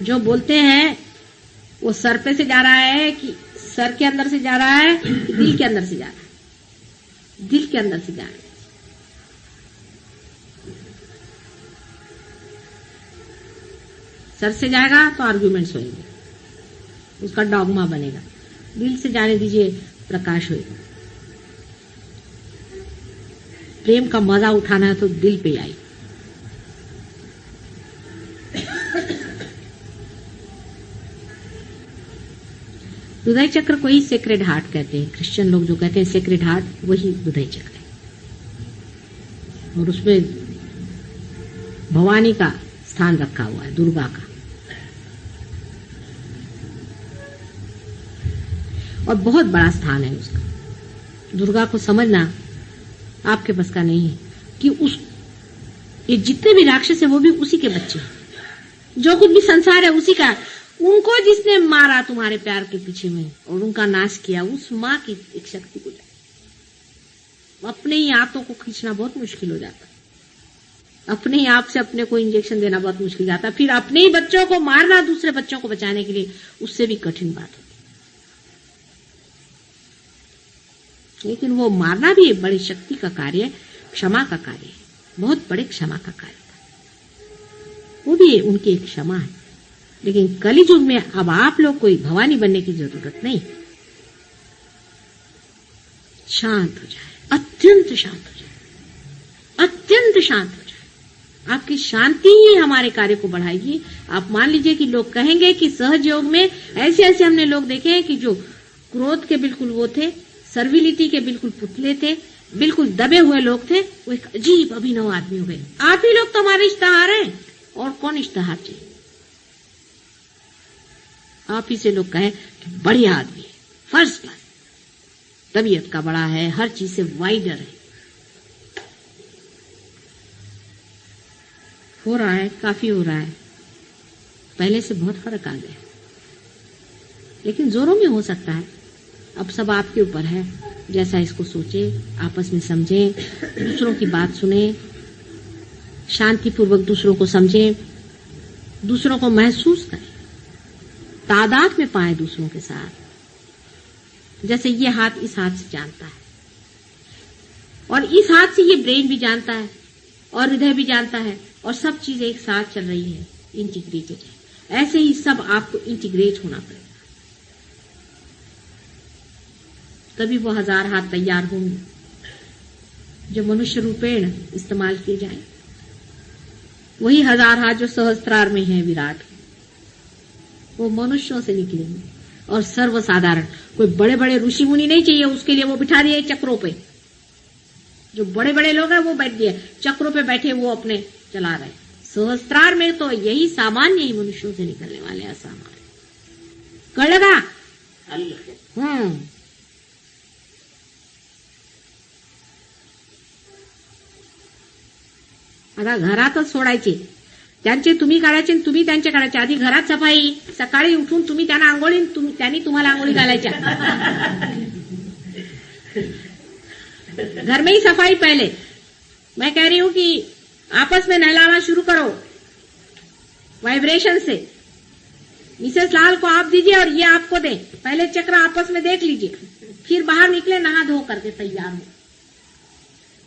जो बोलते हैं वो सर पे से जा रहा है कि सर के अंदर से जा रहा है कि दिल के अंदर से जा रहा है? दिल के अंदर से जा रहा है। सर से जाएगा तो आर्ग्यूमेंट्स होंगे, उसका डॉगमा बनेगा। दिल से जाने दीजिए, प्रकाश होगा। प्रेम का मजा उठाना है तो दिल पे आई। हृदय चक्र को ही सेक्रेड हार्ट कहते हैं। क्रिश्चियन लोग जो कहते हैं सेक्रेड हार्ट, वही हृदय चक्र है। और उसमें भवानी का स्थान रखा हुआ है, दुर्गा का। और बहुत बड़ा स्थान है उसका। दुर्गा को समझना आपके बस का नहीं है कि ये जितने भी राक्षस है वो भी उसी के बच्चे हैं। जो कुछ भी संसार है उसी का। उनको जिसने मारा तुम्हारे प्यार के पीछे में और उनका नाश किया, उस माँ की एक शक्ति को जाए। अपने ही हाथों को खींचना बहुत मुश्किल हो जाता, अपने ही आप से अपने को इंजेक्शन देना बहुत मुश्किल जाता, फिर अपने ही बच्चों को मारना दूसरे बच्चों को बचाने के लिए, उससे भी कठिन बात होती। लेकिन वो मारना भी बड़ी शक्ति का कार्य है, क्षमा का कार्य है, बहुत बड़े क्षमा का कार्य था। वो भी उनकी एक क्षमा है। लेकिन कलियुग में अब आप लोग कोई भवानी बनने की जरूरत नहीं। शांत हो जाए, अत्यंत शांत हो जाए, अत्यंत शांत हो जाए। आपकी शांति ही हमारे कार्य को बढ़ाएगी। आप मान लीजिए कि लोग कहेंगे कि सहज योग में ऐसे ऐसे हमने लोग देखे हैं कि जो क्रोध के बिल्कुल वो थे, सर्विलिटी के बिल्कुल पुतले थे, बिल्कुल दबे हुए लोग थे, वो एक अजीब अभिनव आदमी हो गए। आप ही लोग तो हमारे इश्तेहार हैं, और कौन इश्तेहार चाहिए? आप ही से लोग कहें कि बढ़िया आदमी है, फर्स्ट क्लास, तबीयत का बड़ा है, हर चीज से वाइडर है। हो रहा है, काफी हो रहा है, पहले से बहुत फर्क आ गया, लेकिन जोरों में हो सकता है। अब सब आपके ऊपर है, जैसा इसको सोचे, आपस में समझें, दूसरों की बात सुने, शांतिपूर्वक दूसरों को समझें, दूसरों को महसूस करें, तादाद में पाए दूसरों के साथ। जैसे ये हाथ इस हाथ से जानता है, और इस हाथ से ये ब्रेन भी जानता है, और हृदय भी जानता है, और सब चीजें एक साथ चल रही है, इंटीग्रेटेड है। ऐसे ही सब आपको इंटीग्रेट होना पड़ेगा, तभी वो 1000 हाथ तैयार होंगे जो मनुष्य रूपेण इस्तेमाल किए जाए। वही 1000 हाथ जो सहस्त्रार में है विराट, वो मनुष्यों से निकलेंगे। और सर्वसाधारण, कोई बड़े बड़े ऋषि मुनि नहीं चाहिए उसके लिए, वो बिठा दिए चक्रों पे। जो बड़े बड़े लोग हैं वो बैठ दिए चक्रों पे, बैठे वो अपने चला रहे। सहस्त्रार में तो यही सामान्य ही मनुष्यों से निकलने वाले असामान्य। कर लगा? आता घरातच सोडायचे, त्यांचे तुम्ही काढायचे आणि तुम्ही त्यांचे काढायचे। आधी घरात सफाई, सकाळी उठून तुम्ही त्यांना आंघोळी, त्यांनी तुम्हाला आंघोळी घालायच्या। घर में ही सफाई पहले। मैं कह रही हूं कि आपस में नहलाना शुरू करो वाइब्रेशन से। मिसेस लाल को आप दीजिए और ये आपको दे, पहले चक्र आपस में देख लीजिए, फिर बाहर निकले नहा धो करके तैयार हो।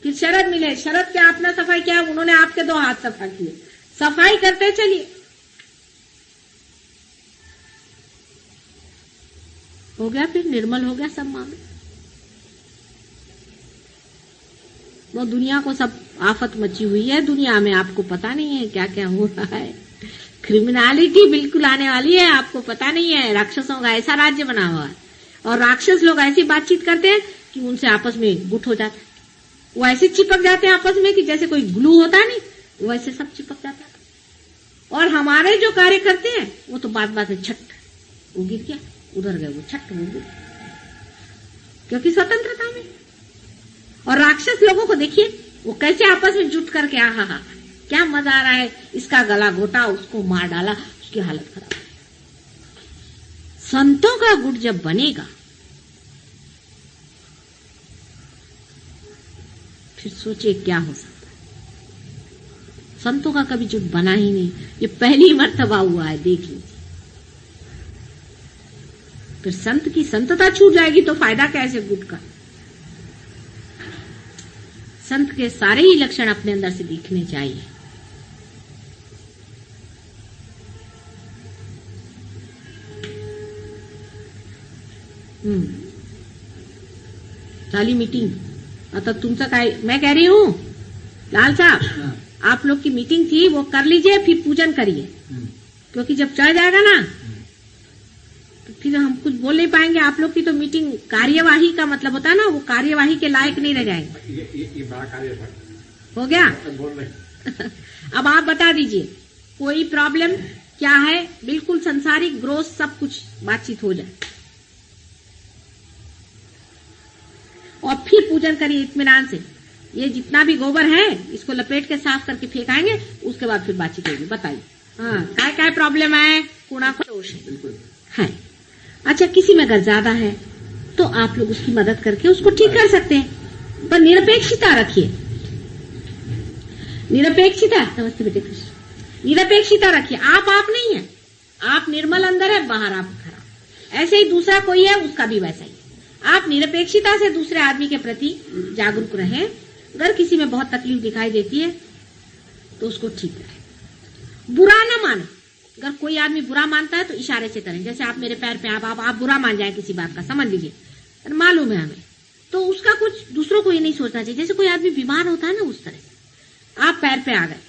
फिर शरद मिले, शरद के आपने सफाई किया, उन्होंने आपके 2 हाथ सफा किए, सफाई करते चलिए। हो गया, फिर निर्मल हो गया सब मामला। वो दुनिया को सब आफत मची हुई है दुनिया में, आपको पता नहीं है क्या क्या हो रहा है। क्रिमिनलिटी बिल्कुल आने वाली है, आपको पता नहीं है। राक्षसों का ऐसा राज्य बना हुआ है और राक्षस लोग ऐसी बातचीत करते हैं कि उनसे आपस में गुट हो जाता है। वो ऐसे चिपक जाते हैं आपस में कि जैसे कोई ग्लू होता है नहीं, वैसे सब चिपक जाता है। और हमारे जो कार्य करते हैं वो तो बात बात में छट, वो गिर गया, उधर गए, वो छट, वो गिर, क्योंकि स्वतंत्रता में। और राक्षस लोगों को देखिए वो कैसे आपस में जुट करके, आहा क्या मजा आ रहा है, इसका गला घोटा, उसको मार डाला, उसकी हालत खराब। संतों का गुट जब बनेगा फिर सोचिए क्या हो सकता है। संतों का कभी जुट बना ही नहीं, ये पहली मर्तबा हुआ है, देख लीजिए। फिर संत की संतता छूट जाएगी तो फायदा कैसे गुट का। संत के सारे ही लक्षण अपने अंदर से दिखने चाहिए। झाली मीटिंग, आता तुमचं काय, मैं कह रही हूं लाल साहब, आप लोग की मीटिंग थी वो कर लीजिए, फिर पूजन करिए, क्योंकि जब चढ़ जाएगा ना तो फिर हम कुछ बोल नहीं पाएंगे। आप लोग की तो मीटिंग कार्यवाही का मतलब होता है ना, वो कार्यवाही के लायक नहीं रह जाएंगे। ये बड़ा कार्य था, हो गया? बोल रहे। अब आप बता दीजिए कोई प्रॉब्लम क्या है, बिल्कुल संसारिक ग्रोथ सब कुछ बातचीत हो जाए और फिर पूजन करिए इत्मीनान से। ये जितना भी गोबर है इसको लपेट के साफ करके फेंकाएंगे, उसके बाद फिर बातचीत होगी। बताइए हाँ क्या प्रॉब्लम है, कोना को दोष है। अच्छा, किसी में अगर ज्यादा है तो आप लोग उसकी मदद करके उसको ठीक कर सकते हैं, पर निरपेक्षता रखिए। निरपेक्षता, नमस्ते बेटे कृष्ण, निरपेक्षता रखिए। आप नहीं है, आप निर्मल अंदर है, बाहर आप खराब। ऐसे ही दूसरा कोई है उसका भी वैसा ही। आप निरपेक्षता से दूसरे आदमी के प्रति जागरूक रहें। अगर किसी में बहुत तकलीफ दिखाई देती है तो उसको ठीक करें, बुरा न माने। अगर कोई आदमी बुरा मानता है तो इशारे से करें, जैसे आप मेरे पैर पे आप बुरा मान जाए किसी बात का, समझ लीजिए मालूम है हमें, तो उसका कुछ दूसरों को ये नहीं सोचना चाहिए। जैसे कोई आदमी बीमार होता है ना, उस तरह से आप पैर पे आ गए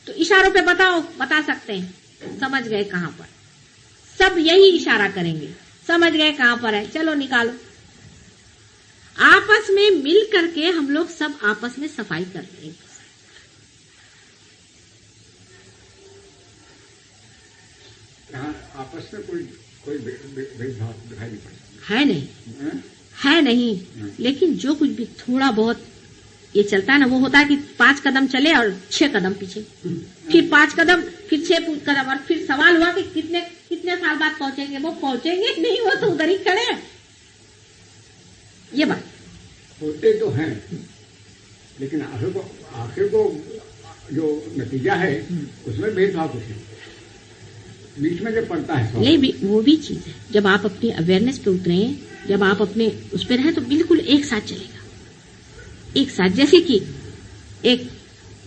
तो इशारों पे बता सकते हैं, समझ गए कहां पर। सब यही इशारा करेंगे, समझ गए कहां पर है, चलो निकालो। आपस में मिल करके हम लोग सब आपस में सफाई करते हैं। आपस में कोई भेदभाव दिखाई नहीं पड़ता है नहीं। लेकिन जो कुछ भी थोड़ा बहुत ये चलता है ना, वो होता है कि 5 कदम चले और 6 कदम पीछे, फिर 5 कदम, फिर 6 कदम, और फिर सवाल हुआ कि कितने साल बाद पहुंचेंगे। वो पहुंचेंगे नहीं, वो तो उधर ही खड़े हैं। ये बात होते तो हैं, लेकिन आखिर को जो नतीजा है उसमें भेदभाव कुछ नहीं, बीच में जो पड़ता है नहीं, वो भी चीज है। जब आप अपनी अवेयरनेस पे उतरे, जब आप अपने उस पर रहें तो बिल्कुल एक साथ चलेगा, एक साथ। जैसे कि एक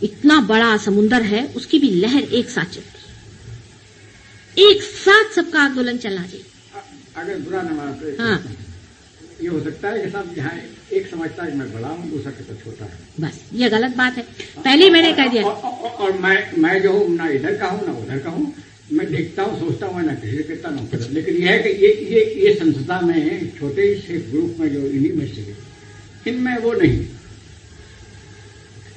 इतना बड़ा समुंदर है, उसकी भी लहर एक साथ चलती है, एक साथ सबका आंदोलन चलना चाहिए। अगर बुरा न मानते, हाँ, ये हो सकता है कि सब यहाँ एक समझता है मैं बड़ा हूँ, दूसरा कितना छोटा है। बस ये गलत बात है, पहले मैंने कह दिया। और मैं जो हूँ ना इधर का हूँ ना उधर का हूँ, मैं देखता हूँ, सोचता हूँ ना किसी कितना नौकर, लेकिन यह है कि ये संस्था में छोटे से ग्रुप में जो इन्हीं में से इनमें वो नहीं,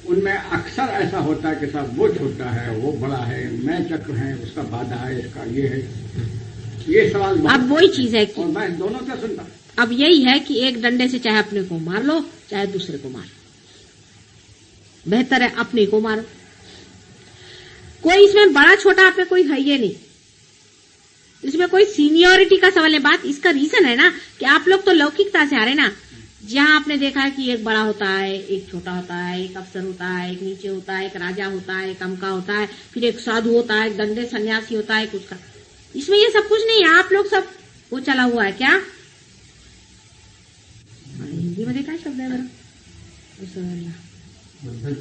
उनमें अक्सर ऐसा होता है कि साहब वो छोटा है, वो बड़ा है, मैं चक्र है, उसका बाधा है, इसका ये है, ये सवाल। अब वही चीज है कि और मैं दोनों का सुनता हूँ। अब यही है कि एक डंडे से चाहे अपने को मार लो चाहे दूसरे को मार लो, बेहतर है अपने को मारो। कोई इसमें बड़ा छोटा आप में कोई है ये नहीं, इसमें कोई सीनियरिटी का सवाल है। बात इसका रीजन है ना कि आप लोग तो लौकिकता से आ रहे ना, जहां आपने देखा है कि एक बड़ा होता है, एक छोटा होता है, एक अफसर होता है, एक नीचे होता है, एक राजा होता है, एक अमका होता है, फिर एक साधु होता है, एक दंडे सन्यासी होता है, कुछ का। इसमें ये सब कुछ नहीं है। आप लोग सब वो चला हुआ है क्या, हिंदी में देखा है शब्द है बड़ा,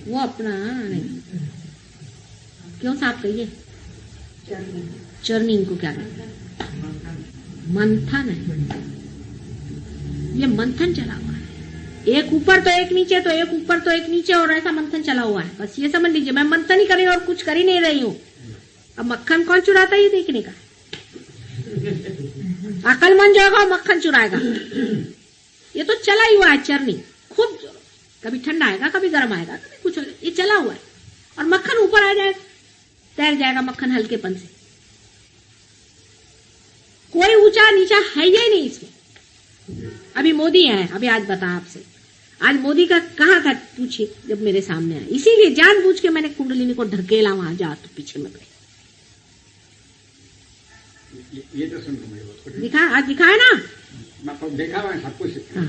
वो अपना नहीं, क्यों साफ कहिए, चर्निंग को क्या कहते हैं, मंथन है, ये मंथन चला हुआ है। एक ऊपर तो एक नीचे, तो एक ऊपर तो एक नीचे, और ऐसा मंथन चला हुआ है। बस ये समझ लीजिए, मैं मंथन ही कर रही हूँ और कुछ कर ही नहीं रही हूँ। अब मक्खन कौन चुराता है ये देखने का, अकलमंद जो होगा मक्खन चुराएगा। ये तो चला ही हुआ है चरनी, खूब कभी ठंडा आएगा, कभी गर्म आएगा, कभी कुछ, ये चला हुआ है। और मक्खन ऊपर आ जाएगा, तैर जाएगा मक्खन हल्केपन से। कोई ऊंचा नीचा है ही नहीं इसमें। अभी मोदी है, अभी आज बता आपसे, आज मोदी का कहाँ था पूछिए, जब मेरे सामने आया। इसीलिए जानबूझ के मैंने कुंडलिनी को ढकेला, वहां जा तो पीछे में गए। ये तो सुन मुझे दिखा, आज दिखाया ना, मैं तो देखा मैं सब कुछ। हाँ।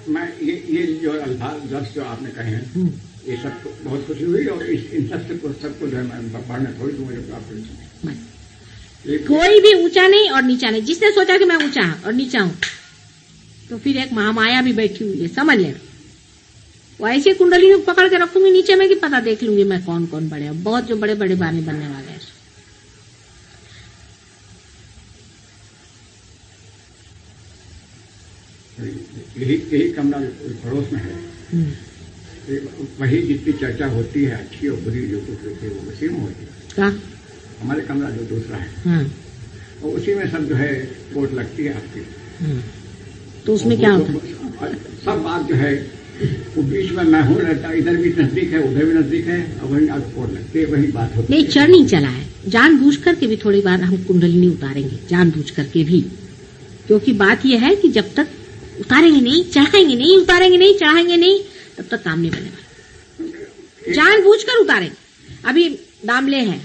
मैं ये जो अल्फाज लफ्ज जो आपने कहे हैं, ये सब बहुत खुशी हुई, और इन सबको जो है मैं पढ़ने थोड़ी दूंगा। कोई भी ऊंचा नहीं और नीचा नहीं। जिसने सोचा कि मैं ऊंचा और नीचा हूं, तो फिर एक महामाया भी बैठी हुई है, समझ लेना। वो ऐसे कुंडली पकड़ के रखूंगी नीचे में कि पता देख लूंगी मैं कौन कौन बड़े, बहुत जो बड़े बड़े बानी बनने वाले हैं। यही कमरा पड़ोस में है, वही जितनी चर्चा होती है अच्छी और बुरी जो कुछ होती है वो उसी में होती है। क्या हमारे कमरा जो दूसरा है, और उसी में सब जो है वोट लगती है आपकी। तो उसमें क्या होता है, सब बात जो है वो बीच में मैं हूँ रहता, इधर भी नजदीक है, उधर भी नजदीक है, और वही आप वोट लगती है, वही बात होती है। नहीं, चढ़नी चला है, जानबूझ करके भी थोड़ी बार हम कुंडलिनी उतारेंगे, जानबूझ करके भी। क्योंकि बात यह है कि जब तक उतारेंगे नहीं, चढ़ाएंगे नहीं, उतारेंगे नहीं, चढ़ाएंगे नहीं, तब तक काम नहीं बने वाला। जानबूझ कर उतारेंगे। अभी दामले हैं,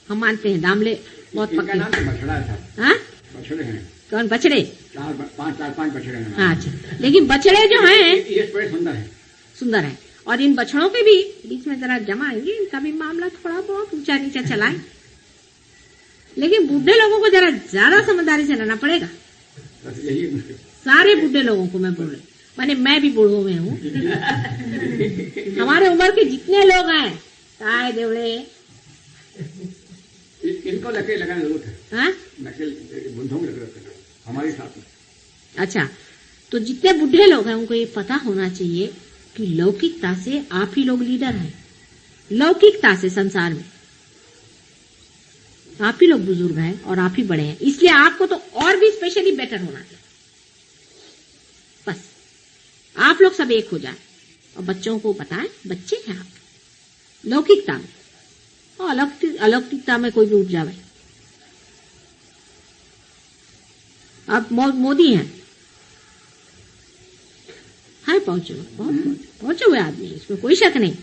हम मानते हैं दामले बहुत पक्के। नाम तो बछड़ा था। हाँ, बछड़े हैं। कौन बछड़े? चार पांच बछड़े हैं। अच्छा, लेकिन बछड़े जो हैं ये बड़े सुंदर है, सुंदर है। और इन बछड़ों के भी बीच में जरा जमाएंगे, इनका भी मामला थोड़ा बहुत ऊंचा नीचा चलाएं। लेकिन बूढ़े लोगों को जरा ज्यादा समझदारी से रहना पड़ेगा। बस यही मुश्किल। सारे बूढ़े लोगों को मैं बोल रही, माने मैं भी बूढ़ों में हूँ। हमारे उम्र के जितने लोग हैं, ताए देवड़े, इनको लकीर लगाना जरूरत है। हाँ, लकीर बुढ़ों में लकीर हमारे साथ में। अच्छा, तो जितने बूढ़े लोग हैं उनको ये पता होना चाहिए कि लौकिकता से आप ही लोग लीडर हैं। लौकिकता से संसार में आप ही लोग बुजुर्ग हैं और आप ही बड़े हैं, इसलिए आपको तो और भी स्पेशली बेटर होना चाहिए। बस आप लोग सब एक हो जाए और बच्चों को बताएं, बच्चे हैं आप लौकिकता में, और अलौकिकता में कोई भी उठ जावे। अब मोदी हैं, पहुंचे हुए आदमी, इसमें कोई शक नहीं।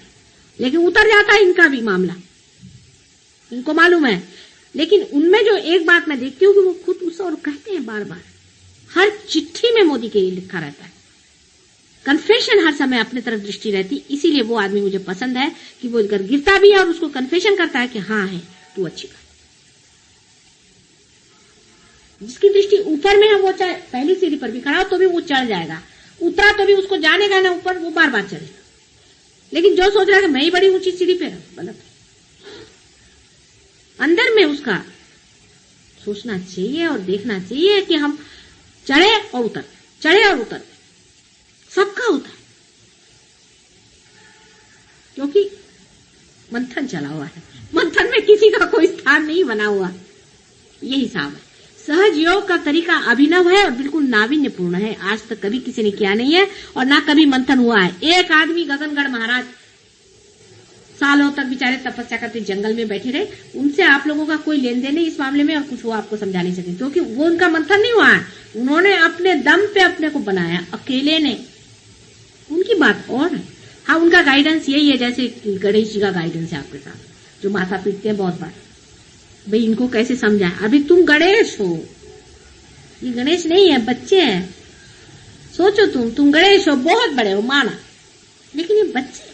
लेकिन उतर जाता है इनका भी मामला, इनको मालूम है। लेकिन उनमें जो एक बात मैं देखती हूँ कि वो खुद उस और कहते हैं बार बार, हर चिट्ठी में मोदी के लिए लिखा रहता है, कन्फेशन हर समय अपने तरफ दृष्टि रहती। इसीलिए वो आदमी मुझे पसंद है कि वो गिरता भी है और उसको कन्फेशन करता है कि हाँ है तू अच्छी बात। जिसकी दृष्टि ऊपर में है वो चाहे पहली सीढ़ी पर भी खड़ा हो तो भी वो चढ़ जाएगा, उतरा तो भी उसको जाने का ना ऊपर, वो बार बार चढ़ेगा। लेकिन जो सोच रहा है कि मैं ही बड़ी ऊंची सीढ़ी पे हूं, गलत है। अंदर में उसका सोचना चाहिए और देखना चाहिए कि हम चढ़े और उतर, चढ़े और उतर, सबका होता है। क्योंकि मंथन चला हुआ है, मंथन में किसी का कोई स्थान नहीं बना हुआ। ये हिसाब है। सहज योग का तरीका अभिनव है और बिल्कुल नावीन्यपूर्ण है। आज तक कभी किसी ने किया नहीं है और ना कभी मंथन हुआ है। एक आदमी गगनगढ़ महाराज सालों तक बेचारे तपस्या करते जंगल में बैठे रहे, उनसे आप लोगों का कोई लेन देन नहीं इस मामले में और कुछ वो आपको समझा नहीं सके, क्योंकि वो उनका मंथन नहीं हुआ है। उन्होंने अपने दम पे अपने को बनाया, अकेले ने। उनकी बात और है। हाँ, उनका गाइडेंस यही है जैसे गणेश जी का गाइडेंस है आपके साथ, जो माथा पीटते हैं बहुत बार, भाई इनको कैसे समझाए। अभी तुम गणेश हो, ये गणेश नहीं है, बच्चे हैं। सोचो तुम गणेश हो, बहुत बड़े हो माना, लेकिन ये बच्चे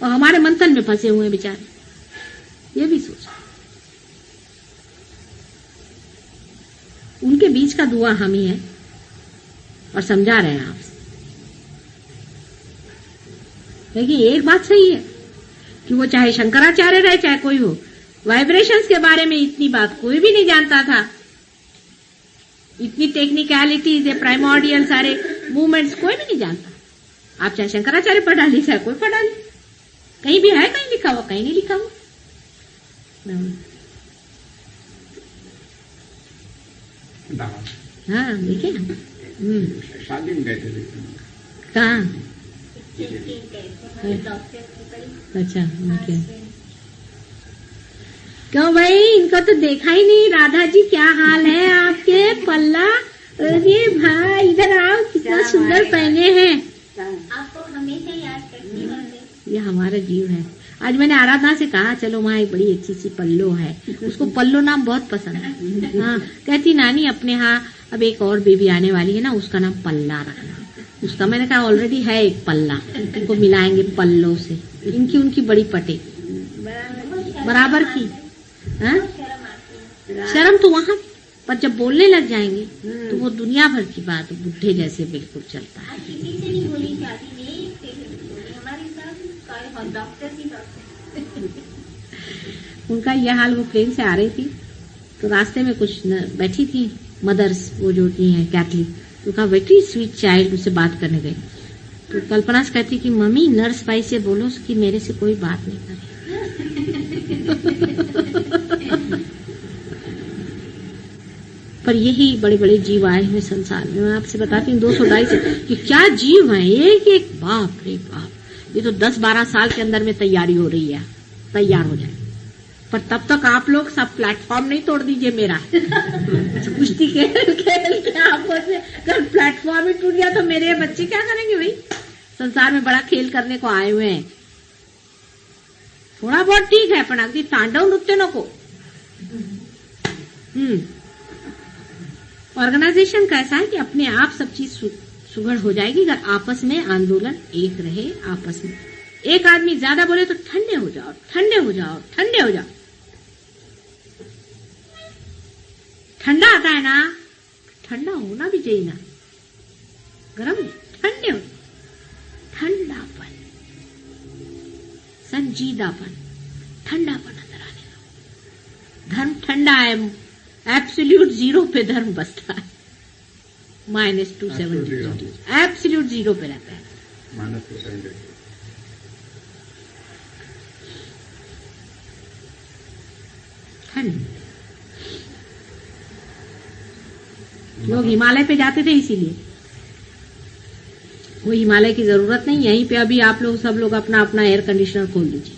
और हमारे मंथन में फंसे हुए हैं बेचारे, ये भी सोचो। उनके बीच का दुआ हम ही है और समझा रहे हैं आपसे। लेकिन एक बात सही है कि वो चाहे शंकराचार्य रहे चाहे कोई हो, वाइब्रेशंस के बारे में इतनी बात कोई भी नहीं जानता था। इतनी टेक्निकलिटीज है, प्राइमोर्डियल सारे मूवमेंट्स कोई भी नहीं जानता। आप चाहे शंकराचार्य पढ़ा ली चाहे कोई पढ़ा ली, कहीं भी है कहीं लिखा हुआ, कहीं नहीं लिखा हुआ। हाँ देखिए शादी में गए थे। कहाँ? अच्छा क्यों भाई, इनको तो देखा ही नहीं। राधा जी क्या हाल है आपके? पल्ला, अरे भाई इधर आओ, कितना सुंदर पहने हैं। आपको हमेशा याद करती हूँ। ये हमारा जीव है। आज मैंने आराधना से कहा चलो वहाँ एक बड़ी अच्छी सी पल्लो है, उसको पल्लो नाम बहुत पसंद है। हाँ कहती नानी अपने यहाँ अब एक और बेबी आने वाली है ना, उसका नाम पल्ला रखना। उसका मैंने कहा ऑलरेडी है एक पल्ला, उनको मिलाएंगे पल्लो से। इनकी उनकी बड़ी पटे बराबर की। हाँ? शर्म तो वहाँ, पर जब बोलने लग जाएंगे तो वो दुनिया भर की बात बुढ़े जैसे बिल्कुल चलता है। किसी से नहीं बोली शादी में, हमारे साथ डॉक्टर। उनका यह हाल, वो प्लेन से आ रही थी तो रास्ते में कुछ बैठी थी मदर्स, वो जो होती हैं कैथलिक, तो कहा वेरी स्वीट चाइल्ड, उससे बात करने गई तो कल्पना से कहती कि मम्मी नर्स भाई से बोलो कि मेरे से कोई बात नहीं करे। पर यही बड़े बड़े जीव आए हुए संसार में। मैं आपसे बताती हूँ 200-250 से कि क्या जीव है, एक बाप रे बाप। ये तो 10-12 साल के अंदर में तैयारी हो रही है, तैयार हो जाए। पर तब तक आप लोग सब प्लेटफॉर्म नहीं तोड़ दीजिए मेरा। कुश्ती खेल के आपस में अगर प्लेटफॉर्म ही टूट गया तो मेरे बच्चे क्या करेंगे भाई? संसार में बड़ा खेल करने को आए हुए हैं। थोड़ा बहुत ठीक है, पर अगदी तांडव नृत्य नको। ऑर्गेनाइजेशन कैसा है कि अपने आप सब चीज सुगढ़ हो जाएगी अगर आपस में आंदोलन एक रहे। आपस में एक आदमी ज्यादा बोले तो ठंडे हो जाओ, ठंडे हो जाओ, ठंडे हो जाओ। ठंडा आता है ना, ठंडा होना भी चाहिए ना, गरम नहीं, ठंडे हो। ठंडापन, संजीदापन, ठंडापन अंदर आने दो। धर्म ठंडा है, एब्सोल्यूट जीरो पे धर्म बसता है। -270 एब्सोल्यूट जीरो पे रहता है। -270 ठंड। लोग हिमालय पे जाते थे इसीलिए, वो हिमालय की जरूरत नहीं। यहीं पे अभी आप लोग सब लोग अपना अपना एयर कंडीशनर खोल लीजिए।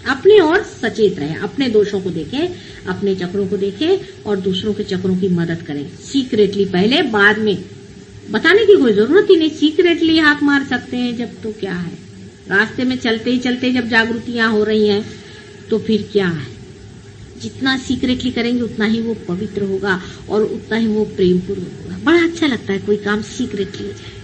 अपने और सचेत रहे, अपने दोषों को देखें, अपने चक्रों को देखें और दूसरों के चक्रों की मदद करें सीक्रेटली पहले, बाद में बताने की कोई जरूरत ही नहीं। सीक्रेटली हाथ मार सकते हैं जब, तो क्या है, रास्ते में चलते ही चलते जब जागृतियां हो रही हैं तो फिर क्या है। जितना सीक्रेटली करेंगे उतना ही वो पवित्र होगा और उतना ही वो प्रेमपूर्ण होगा। बड़ा अच्छा लगता है कोई काम सीक्रेटली हो जाए।